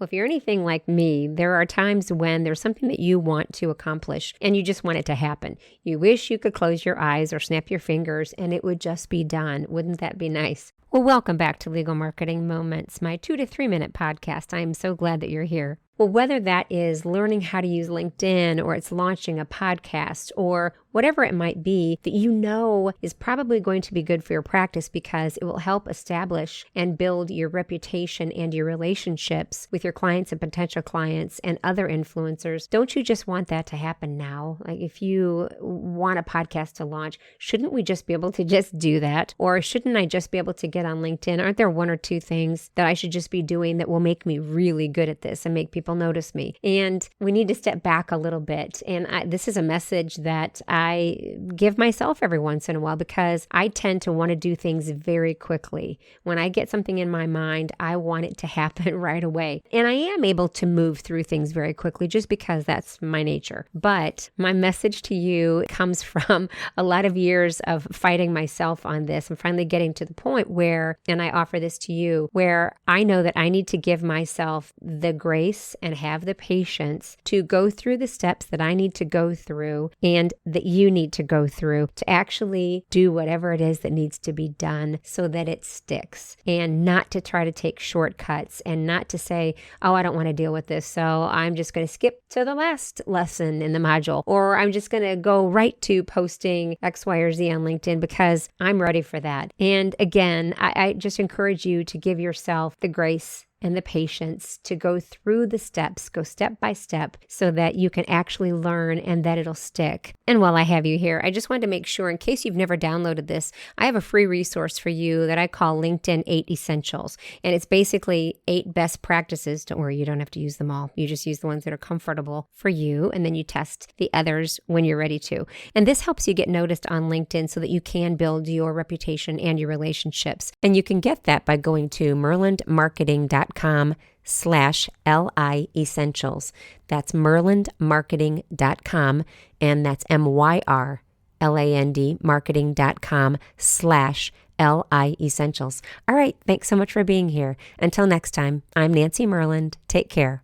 Well, if you're anything like me, there are times when there's something that you want to accomplish and you just want it to happen. You wish you could close your eyes or snap your fingers and it would just be done. Wouldn't that be nice? Well, welcome back to Legal Marketing Moments, my 2 to 3 minute podcast. I am so glad that you're here. Well, whether that is learning how to use LinkedIn or it's launching a podcast or whatever it might be that you know is probably going to be good for your practice because it will help establish and build your reputation and your relationships with your clients and potential clients and other influencers. Don't you just want that to happen now? Like if you want a podcast to launch, shouldn't we just be able to just do that? Or shouldn't I just be able to get on LinkedIn? Aren't there 1 or 2 things that I should just be doing that will make me really good at this and make people notice me? And we need to step back a little bit. And this is a message that I give myself every once in a while because I tend to want to do things very quickly. When I get something in my mind, I want it to happen right away. And I am able to move through things very quickly just because that's my nature. But my message to you comes from a lot of years of fighting myself on this. I'm finally getting to the point where, and I offer this to you, where I know that I need to give myself the grace and have the patience to go through the steps that I need to go through and that you need to go through to actually do whatever it is that needs to be done so that it sticks, and not to try to take shortcuts and not to say, oh, I don't want to deal with this, so I'm just going to skip to the last lesson in the module, or I'm just going to go right to posting X, Y, or Z on LinkedIn because I'm ready for that. And again, I just encourage you to give yourself the grace and the patience to go through the steps, go step by step so that you can actually learn and that it'll stick. And while I have you here, I just wanted to make sure, in case you've never downloaded this, I have a free resource for you that I call LinkedIn 8 Essentials. And it's basically 8 best practices. Don't worry, you don't have to use them all. You just use the ones that are comfortable for you, and then you test the others when you're ready to. And this helps you get noticed on LinkedIn so that you can build your reputation and your relationships. And you can get that by going to myrlandmarketing.com/LI Essentials. That's myrlandmarketing.com, and that's MYRLAND marketing.com/LI Essentials. All right, thanks so much for being here. Until next time, I'm Nancy Myrland. Take care.